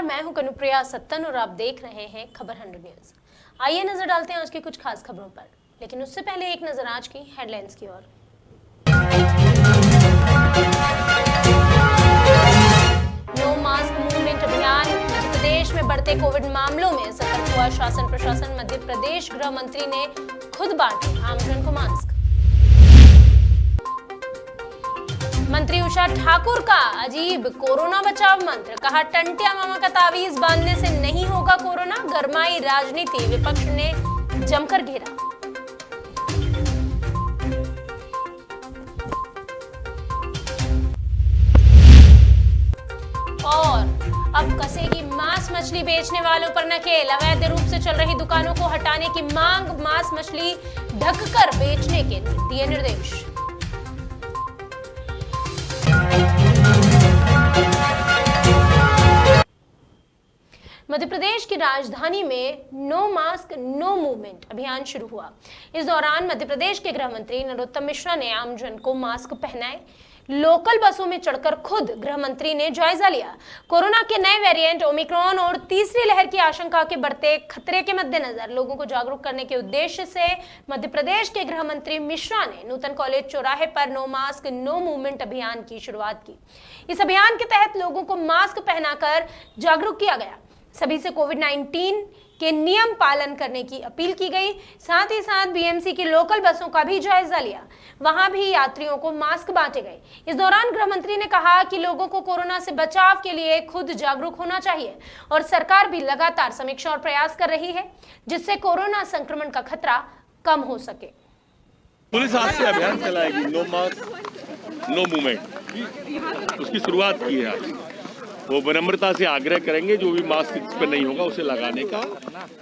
नमस्कार, मैं हूं कनुप्रिया सत्तन और आप देख रहे हैं खबर 100 न्यूज। आइए नजर डालते हैं आज की कुछ खास खबरों पर, लेकिन उससे पहले एक नजर आज की हेडलाइंस की ओर। नो मास्क मूवमेंट अभियान, मध्य प्रदेश में बढ़ते कोविड मामलों में सतर्क हुआ शासन प्रशासन। मध्य प्रदेश गृह मंत्री ने खुद बांटे आमजन को मास्क। मंत्री उषा ठाकुर का अजीब कोरोना बचाव मंत्र, कहा टंटिया मामा का तावीज बांधने से नहीं होगा कोरोना। गरमाई राजनीति, विपक्ष ने जमकर घेरा। और अब कसेगी मांस मछली बेचने वालों पर नकेल, अवैध रूप से चल रही दुकानों को हटाने की मांग, मांस मछली ढककर बेचने के दिए निर्देश। मध्य प्रदेश की राजधानी में नो मास्क नो मूवमेंट अभियान शुरू हुआ। इस दौरान मध्य प्रदेश के गृह मंत्री नरोत्तम मिश्रा ने आमजन को मास्क पहनाए। लोकल बसों में चढ़कर खुद गृह मंत्री ने जायजा लिया। कोरोना के नए वेरिएंट ओमिक्रॉन और तीसरी लहर की आशंका के बढ़ते खतरे के मद्देनजर लोगों को जागरूक करने के उद्देश्य से मध्य प्रदेश के गृह मंत्री मिश्रा ने नूतन कॉलेज चौराहे पर नो मास्क नो मूवमेंट अभियान की शुरुआत की। इस अभियान के तहत लोगों को मास्क पहनाकर जागरूक किया गया। सभी से कोविड-19 के नियम पालन करने की अपील की गई। साथ ही साथ बीएमसी की लोकल बसों का भी जायजा लिया। वहां भी यात्रियों को मास्क बांटे गए। इस दौरान गृह मंत्री ने कहा कि लोगों को कोरोना से बचाव के लिए खुद जागरूक होना चाहिए और सरकार भी लगातार समीक्षा और प्रयास कर रही है जिससे कोरोना संक्रमण का खतरा कम हो सके। पुलिस आज से अभियान चलाएगी नो मास्क नो मूवमेंट, उसकी शुरुआत की है आज। वो विनम्रता से आग्रह करेंगे जो भी मास्क इस पर नहीं होगा उसे लगाने का।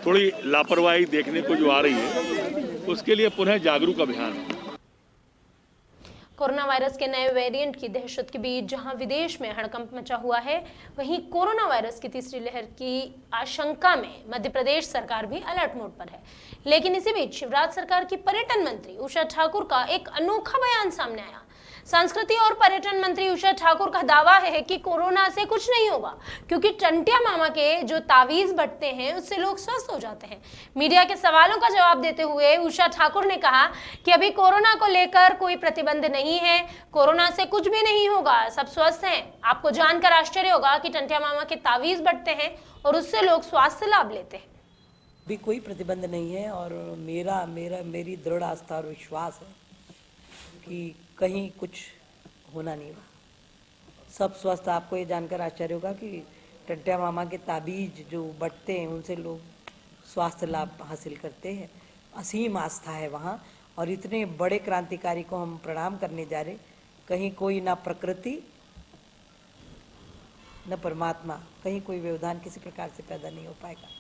थोड़ी लापरवाही देखने को जो आ रही है उसके लिए पुनः जागरूक अभियान है। कोरोना वायरस के नए वेरिएंट की दहशत के बीच जहां विदेश में हड़कंप मचा हुआ है, वहीं कोरोना वायरस की तीसरी लहर की आशंका में मध्य प्रदेश सरकार भी अलर्ट मोड पर है। लेकिन इसी बीच शिवराज सरकार की पर्यटन मंत्री उषा ठाकुर का एक अनोखा बयान सामने आया। संस्कृति और पर्यटन मंत्री उषा ठाकुर का दावा है कि कोरोना से कुछ नहीं होगा क्योंकि टंटिया मामा के जो तावीज बटते हैं उससे लोग स्वस्थ हो जाते हैं। मीडिया के सवालों का जवाब देते हुए उषा ठाकुर ने कहा कि अभी कोरोना को लेकर कोई प्रतिबंध नहीं है, कोरोना से कुछ भी नहीं होगा, सब स्वस्थ हैं। आपको जानकर आश्चर्य होगा कि टंटिया मामा के तावीज बटते हैं और उससे लोग स्वास्थ्य लाभ लेते हैं। भी कोई प्रतिबंध नहीं है और मेरी दृढ़ आस्था और विश्वास है कि कहीं कुछ होना नहीं हुआ, सब स्वस्थ। आपको ये जानकर आश्चर्य होगा कि टंटिया मामा के ताबीज जो बटते हैं उनसे लोग स्वास्थ्य लाभ हासिल करते हैं। असीम आस्था है वहाँ और इतने बड़े क्रांतिकारी को हम प्रणाम करने जा रहे। कहीं कोई ना प्रकृति न परमात्मा, कहीं कोई व्यवधान किसी प्रकार से पैदा नहीं हो पाएगा।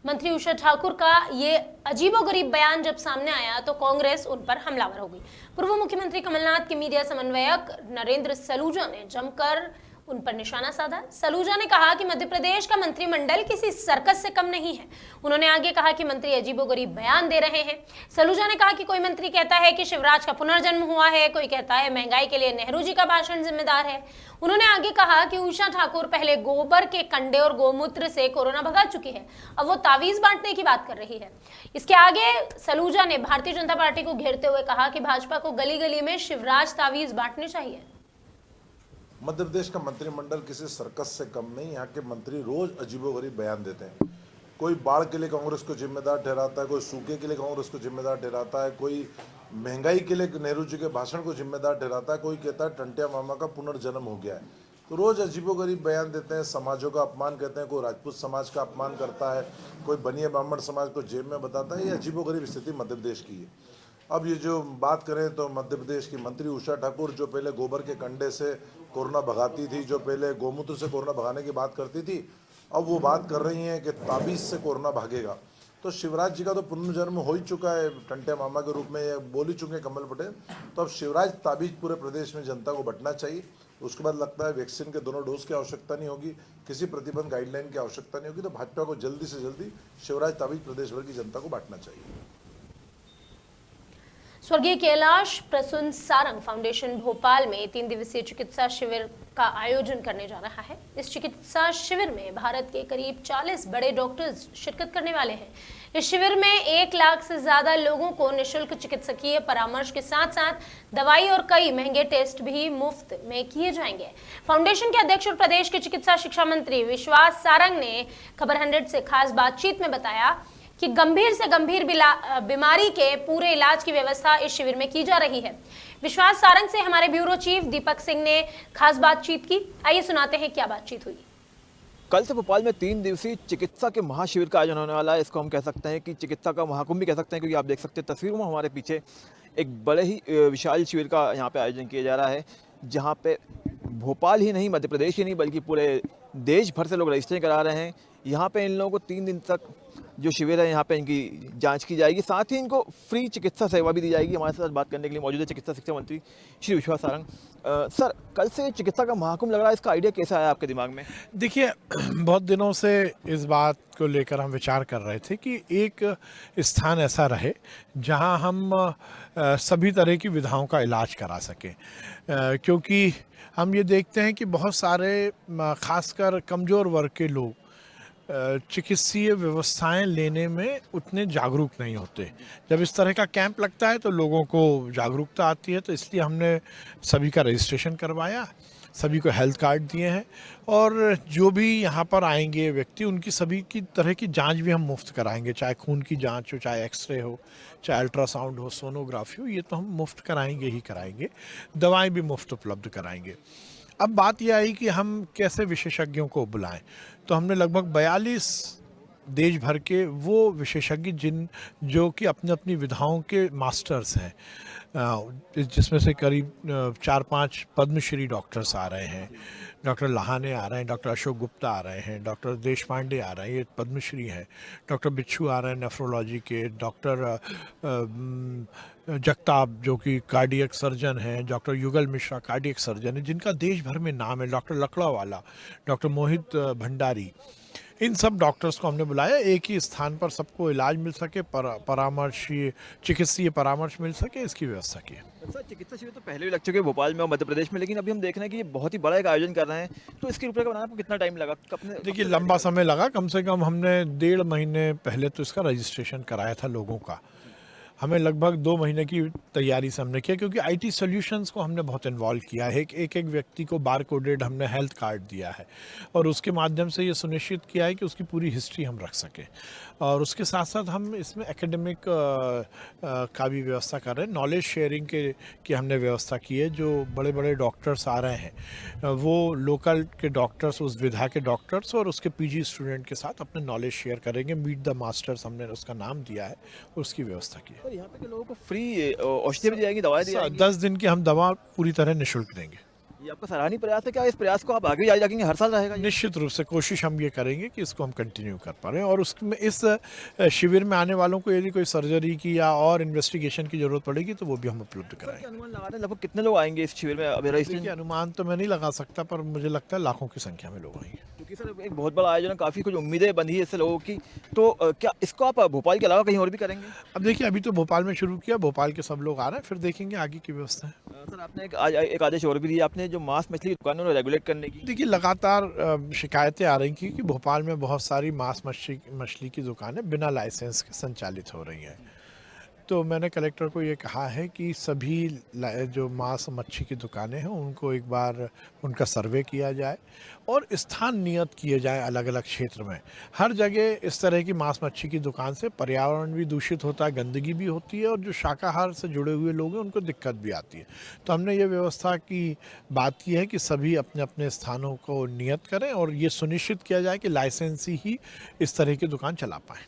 मंत्री उषा ठाकुर का ये अजीबोगरीब बयान जब सामने आया तो कांग्रेस उन पर हमलावर हो गई। पूर्व मुख्यमंत्री कमलनाथ के मीडिया समन्वयक नरेंद्र सलूजा ने जमकर उन पर निशाना साधा। सलूजा ने कहा कि मध्य प्रदेश का मंत्रिमंडल किसी सर्कस से कम नहीं है। उन्होंने आगे कहा कि मंत्री अजीबोगरीब बयान दे रहे हैं। सलूजा ने कहा कि कोई मंत्री कहता है कि शिवराज का पुनर्जन्म हुआ है, कोई कहता है महंगाई के लिए नेहरू जी का भाषण जिम्मेदार है। उन्होंने आगे कहा कि उषा ठाकुर पहले गोबर के कंडे और गोमूत्र से कोरोना भगा चुकी है, अब वो तावीज बांटने की बात कर रही है। इसके आगे सलूजा ने भारतीय जनता पार्टी को घेरते हुए कहा कि भाजपा को गली गली में शिवराज तावीज बांटने चाहिए। मध्य प्रदेश का मंत्रिमंडल किसी सर्कस से कम नहीं। यहाँ के मंत्री रोज अजीबोगरीब बयान देते हैं। कोई बाढ़ के लिए कांग्रेस को जिम्मेदार ठहराता है, कोई सूखे के लिए कांग्रेस को जिम्मेदार ठहराता है, कोई महंगाई के लिए नेहरू जी के भाषण को जिम्मेदार ठहराता है, कोई कहता है टंटिया मामा का पुनर्जन्म हो गया है। तो रोज अजीबोगरीब बयान देते हैं, समाजों का अपमान कहते हैं, कोई राजपूत समाज का अपमान करता है, कोई बनिए ब्राह्मण समाज को जेब में बताता है। ये अजीबोगरीब स्थिति मध्य प्रदेश की है। अब ये जो बात करें तो मध्य प्रदेश की मंत्री उषा ठाकुर जो पहले गोबर के कंडे से कोरोना भगाती थी, जो पहले गोमूत्र से कोरोना भगाने की बात करती थी, अब वो बात कर रही हैं कि ताबीज से कोरोना भागेगा। तो शिवराज जी का तो पुनर्जन्म हो ही चुका है, टंटिया मामा के रूप में ये बोल ही चुके हैं कमल पटेल। तो अब शिवराज ताबीज पूरे प्रदेश में जनता को बंटना चाहिए। उसके बाद लगता है वैक्सीन के दोनों डोज की आवश्यकता नहीं होगी, किसी प्रतिबंध गाइडलाइन की आवश्यकता नहीं होगी। तो भाजपा को जल्दी से जल्दी शिवराज ताबीज प्रदेश भर की जनता को बांटना चाहिए। स्वर्गीय कैलाश प्रसून सारंग फाउंडेशन भोपाल में 3 दिवसीय चिकित्सा शिविर का आयोजन करने जा रहा है। इस चिकित्सा शिविर में भारत के करीब 40 बड़े डॉक्टर्स शिरकत करने वाले हैं। इस शिविर में 1 लाख से ज्यादा लोगों को निःशुल्क चिकित्सकीय परामर्श के साथ साथ दवाई और कई महंगे टेस्ट भी मुफ्त में किए जाएंगे। फाउंडेशन के अध्यक्ष और प्रदेश के चिकित्सा शिक्षा मंत्री विश्वास सारंग ने खबर 100 से खास बातचीत में बताया कि गंभीर से गंभीर बीमारी के पूरे इलाज की व्यवस्था इस शिविर में की जा रही है। विश्वास सारंग से हमारे ब्यूरो चीफ दीपक सिंह ने खास बातचीत की। आइए सुनाते हैं क्या बातचीत हुई। कल से भोपाल में 3 दिवसीय चिकित्सा के महाशिविर का आयोजन होने वाला है। इसको हम कह सकते हैं कि चिकित्सा का महाकुंभ भी कह सकते हैं, क्योंकि आप देख सकते हैं तस्वीरों में हमारे पीछे एक बड़े ही विशाल शिविर का यहाँ पे आयोजन किया जा रहा है, जहाँ पे भोपाल ही नहीं, मध्य प्रदेश ही नहीं, बल्कि पूरे देश भर से लोग रजिस्ट्रेशन करा रहे हैं। यहाँ पे इन लोगों को 3 दिन तक जो शिविर है यहाँ पे इनकी जांच की जाएगी, साथ ही इनको फ्री चिकित्सा सेवा भी दी जाएगी। हमारे साथ बात करने के लिए मौजूद है चिकित्सा शिक्षा मंत्री श्री विश्वास सारंग। सर, कल से चिकित्सा का महाकुंभ लग रहा है, इसका आइडिया कैसा आया आपके दिमाग में? देखिए, बहुत दिनों से इस बात को लेकर हम विचार कर रहे थे कि एक स्थान ऐसा रहे जहां हम सभी तरह की विधाओं का इलाज करा सकें, क्योंकि हम ये देखते हैं कि बहुत सारे खासकर कमज़ोर वर्ग के लोग चिकित्सीय व्यवस्थाएं लेने में उतने जागरूक नहीं होते। जब इस तरह का कैंप लगता है तो लोगों को जागरूकता आती है, तो इसलिए हमने सभी का रजिस्ट्रेशन करवाया, सभी को हेल्थ कार्ड दिए हैं, और जो भी यहाँ पर आएंगे व्यक्ति, उनकी सभी की तरह की जांच भी हम मुफ्त कराएंगे, चाहे खून की जांच हो, चाहे एक्सरे हो, चाहे अल्ट्रासाउंड हो, सोनोग्राफी हो, ये तो हम मुफ्त कराएंगे ही कराएंगे। दवाएं भी मुफ्त उपलब्ध कराएंगे। अब बात यह आई कि हम कैसे विशेषज्ञों को बुलाएं, तो हमने लगभग 42 देश भर के वो विशेषज्ञ जो कि अपनी अपनी विधाओं के मास्टर्स हैं, जिसमें से करीब 4-5 पद्मश्री डॉक्टर्स आ रहे हैं। डॉक्टर लाहाने आ रहे हैं, डॉक्टर अशोक गुप्ता आ रहे हैं, डॉक्टर देश पांडे आ रहे हैं, ये पद्मश्री हैं। डॉक्टर बिच्छू आ रहे हैं नेफ्रोलॉजी के, डॉक्टर जगताप जो कि कार्डियक सर्जन हैं, डॉक्टर युगल मिश्रा कार्डियक सर्जन है, जिनका देश भर में नाम है, डॉक्टर लकड़ावाला, डॉक्टर मोहित भंडारी। इन सब डॉक्टर्स को हमने बुलाया, एक ही स्थान पर सबको इलाज मिल सके, परामर्श, चिकित्सीय परामर्श मिल सके, इसकी व्यवस्था की है। सर, चिकित्सा शिविर तो पहले भी लग चुके हैं भोपाल में और मध्य प्रदेश में, लेकिन अभी हम देख रहे हैं कि ये बहुत ही बड़ा एक आयोजन कर रहे हैं, तो इसकी रूपरेखा बनाने में कितना टाइम लगा? देखिए, लंबा समय लगा। कम से कम हमने 1.5 महीने पहले तो इसका रजिस्ट्रेशन कराया था लोगों का। हमें लगभग 2 महीने की तैयारी से हमने किया, क्योंकि आईटी सॉल्यूशंस को हमने बहुत इन्वॉल्व किया है। एक व्यक्ति को बार कोडेड हमने हेल्थ कार्ड दिया है, और उसके माध्यम से ये सुनिश्चित किया है कि उसकी पूरी हिस्ट्री हम रख सकें। और उसके साथ साथ हम इसमें एकेडमिक का भी व्यवस्था कर रहे हैं, नॉलेज शेयरिंग की हमने व्यवस्था की है। जो बड़े बड़े डॉक्टर्स आ रहे हैं वो लोकल के डॉक्टर्स, उस विधा के डॉक्टर्स और उसके पीजी स्टूडेंट के साथ अपने नॉलेज शेयर करेंगे। मीट द मास्टर्स हमने उसका नाम दिया है, उसकी व्यवस्था की है। यहाँ पे के लोगों को फ्री औषधि भी दी जाएगी, दवाएं दी जाएंगी? 10 दिन की हम दवा पूरी तरह निःशुल्क देंगे। ये आपका सराहनीय प्रयास है। क्या इस प्रयास को आप आगे जारी रखेंगे, हर साल रहेगा? निश्चित रूप से कोशिश हम ये करेंगे कि इसको हम कंटिन्यू कर पा रहे हैं, और उसमें इस शिविर में आने वालों को यदि कोई सर्जरी की या और इन्वेस्टिगेशन की जरूरत पड़ेगी तो वो भी हम उपलब्ध कराएंगे। अनुमान लगा रहे हैं लगभग कितने लोग आएंगे इस शिविर में? अभी देखिए, अनुमान तो मैं नहीं लगा सकता, पर मुझे लगता है लाखों की संख्या में लोग आएंगे, क्योंकि सर एक बहुत बड़ा आयोजन है, काफ़ी कुछ उम्मीदें बंधी है इससे लोगों की, तो क्या इसको आप भोपाल के अलावा कहीं और भी करेंगे? अब देखिए, अभी तो भोपाल में शुरू किया, भोपाल के सब लोग आ रहे हैं, फिर देखेंगे आगे की व्यवस्था है। सर, आपने एक आदेश और भी दिया, आपने जो मांस मछली की दुकानों को रेगुलेट करने की। देखिए, लगातार शिकायतें आ रही थी कि भोपाल में बहुत सारी मांस मछली की दुकानें बिना लाइसेंस के संचालित हो रही हैं। तो मैंने कलेक्टर को ये कहा है कि सभी जो मांस मच्छी की दुकानें हैं उनको एक बार उनका सर्वे किया जाए और स्थान नियत किए जाए अलग अलग क्षेत्र में। हर जगह इस तरह की मांस मच्छी की दुकान से पर्यावरण भी दूषित होता है, गंदगी भी होती है, और जो शाकाहार से जुड़े हुए लोग हैं उनको दिक्कत भी आती है। तो हमने ये व्यवस्था की बात की है कि सभी अपने अपने स्थानों को नियत करें और ये सुनिश्चित किया जाए कि लाइसेंसी ही इस तरह की दुकान चला पाएँ।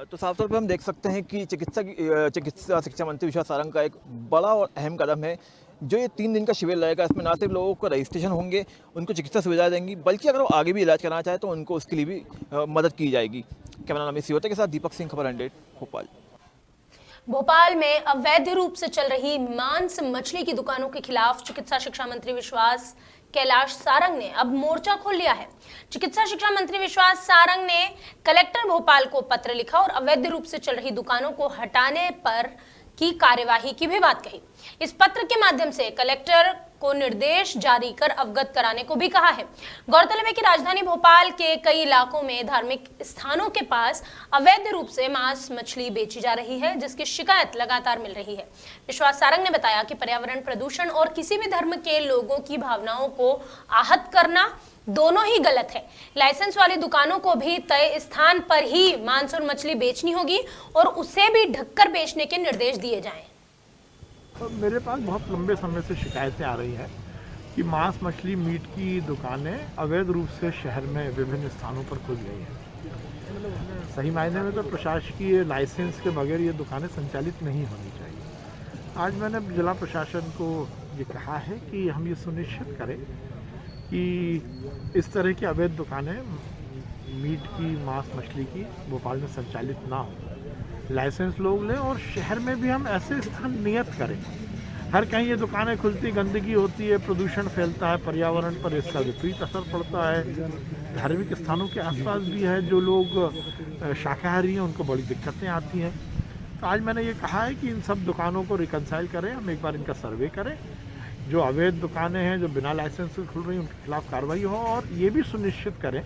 तो साफ तौर पर हम देख सकते हैं कि चिकित्सा शिक्षा मंत्री विश्वास सारंग का एक बड़ा और अहम कदम है जो ये 3 दिन का शिविर रहेगा। इसमें ना सिर्फ लोगों को रजिस्ट्रेशन होंगे, उनको चिकित्सा सुविधाएं देंगी, बल्कि अगर वो आगे भी इलाज कराना चाहे तो उनको उसके लिए भी मदद की जाएगी। कैमरा मैन सियोते के साथ दीपक सिंह, खबर 100 भोपाल। भोपाल में अवैध रूप से चल रही मांस मछली की दुकानों के खिलाफ चिकित्सा शिक्षा मंत्री विश्वास कैलाश सारंग ने अब मोर्चा खोल लिया है। चिकित्सा शिक्षा मंत्री विश्वास सारंग ने कलेक्टर भोपाल को पत्र लिखा और अवैध रूप से चल रही दुकानों को हटाने पर की कार्यवाही की भी बात कही। इस पत्र के माध्यम से कलेक्टर को निर्देश जारी कर अवगत कराने को भी कहा है। गौरतलब है कि राजधानी भोपाल के कई इलाकों में धार्मिक स्थानों के पास अवैध रूप से मांस मछली बेची जा रही है, जिसकी शिकायत लगातार मिल रही है। विश्वास सारंग ने बताया कि पर्यावरण प्रदूषण और किसी भी धर्म के लोगों की भावनाओं को आहत करना दोनों ही गलत है। लाइसेंस वाली दुकानों को भी तय स्थान पर ही मांस और मछली बेचनी होगी और उसे भी ढककर बेचने के निर्देश दिए जाएं। मेरे पास बहुत लंबे समय से शिकायतें आ रही हैं कि मांस मछली मीट की दुकानें अवैध रूप से शहर में विभिन्न स्थानों पर खुल गई हैं। सही मायने में तो प्रशासकीय लाइसेंस के बगैर ये दुकानें संचालित नहीं होनी चाहिए। आज मैंने जिला प्रशासन को ये कहा है कि हम ये सुनिश्चित करें कि इस तरह की अवैध दुकानें मीट की मांस मछली की भोपाल में संचालित ना हो, लाइसेंस लोग लें और शहर में भी हम ऐसे स्थान नियत करें। हर कहीं ये दुकानें खुलती, गंदगी होती है, प्रदूषण फैलता है, पर्यावरण पर इसका विपरीत असर पड़ता है। धार्मिक स्थानों के आसपास भी है जो लोग शाकाहारी हैं, उनको बड़ी दिक्कतें आती हैं। तो आज मैंने ये कहा है कि इन सब दुकानों को रिकंसाइल करें, हम एक बार इनका सर्वे करें। जो अवैध दुकानें हैं जो बिना लाइसेंस से खुल रही हैं उनके खिलाफ कार्रवाई हो और ये भी सुनिश्चित करें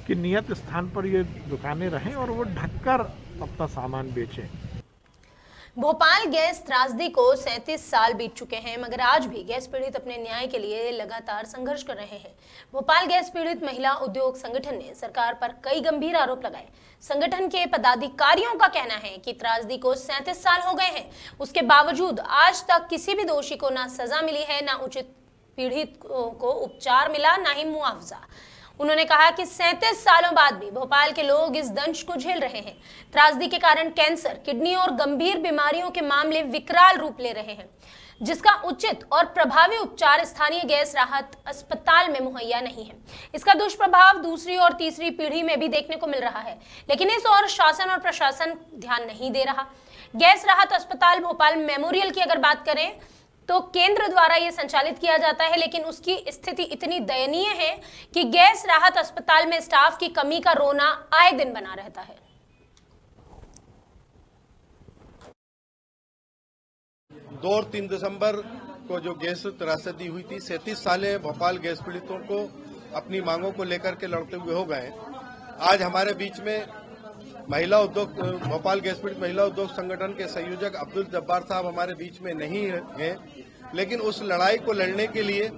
कि नियत स्थान पर ये दुकानें रहें और वो ढककर अपना सामान बेचें। भोपाल गैस त्रासदी को 37 साल बीत चुके हैं, मगर आज भी गैस पीड़ित अपने न्याय के लिए लगातार संघर्ष कर रहे हैं। भोपाल गैस पीड़ित महिला उद्योग संगठन ने सरकार पर कई गंभीर आरोप लगाए। संगठन के पदाधिकारियों का कहना है कि त्रासदी को 37 साल हो गए हैं, उसके बावजूद आज तक किसी भी दोषी को ना सजा मिली है, ना उचित पीड़ित को उपचार मिला, ना ही मुआवजा। उन्होंने कहा कि 37 सालों बाद भी भोपाल के लोग इस दंश को झेल रहे हैं। त्रासदी के कारण कैंसर, किडनी और गंभीर बीमारियों के मामले विकराल रूप ले रहे हैं, जिसका उचित और प्रभावी उपचार स्थानीय गैस राहत अस्पताल में मुहैया नहीं है। इसका दुष्प्रभाव दूसरी और तीसरी पीढ़ी में भी देखने को मिल रहा है, लेकिन इस ओर शासन और प्रशासन ध्यान नहीं दे रहा। गैस राहत अस्पताल भोपाल मेमोरियल की अगर बात करें तो केंद्र द्वारा यह संचालित किया जाता है, लेकिन उसकी स्थिति इतनी दयनीय है कि गैस राहत अस्पताल में स्टाफ की कमी का रोना आए दिन बना रहता है। 2 और 3 दिसंबर को जो गैस त्रासदी हुई थी, 37 सालें भोपाल गैस पीड़ितों को अपनी मांगों को लेकर के लड़ते हुए हो गए। आज हमारे बीच में महिला उद्योग भोपाल गैस पीड़ित महिला उद्योग संगठन के संयोजक अब्दुल जब्बार साहब हमारे बीच में नहीं हैं, लेकिन उस लड़ाई को लड़ने के लिए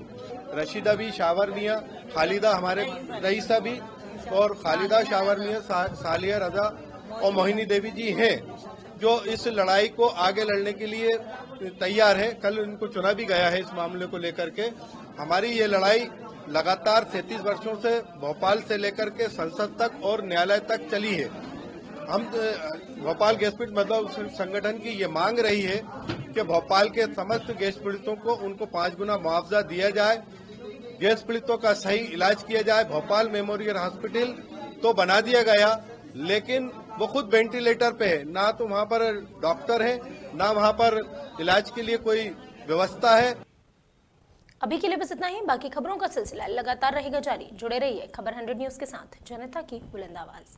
रशीदा भी, शावर मियां, खालिदा हमारे रईसा भी और खालिदा, शावर मियां, सालिया रजा और मोहिनी देवी जी हैं जो इस लड़ाई को आगे लड़ने के लिए तैयार है। कल इनको चुना भी गया है इस मामले को लेकर के। हमारी ये लड़ाई लगातार 33 वर्षों से भोपाल से लेकर के संसद तक और न्यायालय तक चली है। हम भोपाल गैस पीड़ित मतलब संगठन की ये मांग रही है कि भोपाल के समस्त गैस पीड़ितों को उनको 5 गुना मुआवजा दिया जाए, गैस पीड़ितों का सही इलाज किया जाए। भोपाल मेमोरियल हॉस्पिटल तो बना दिया गया, लेकिन वो खुद वेंटिलेटर पे है, ना तो वहाँ पर डॉक्टर है, ना वहाँ पर इलाज के लिए कोई व्यवस्था है। अभी के लिए बस इतना ही। बाकी खबरों का सिलसिला लगातार रहेगा जारी। जुड़े रहिए खबर 100 न्यूज के साथ, जनता की बुलंद आवाज।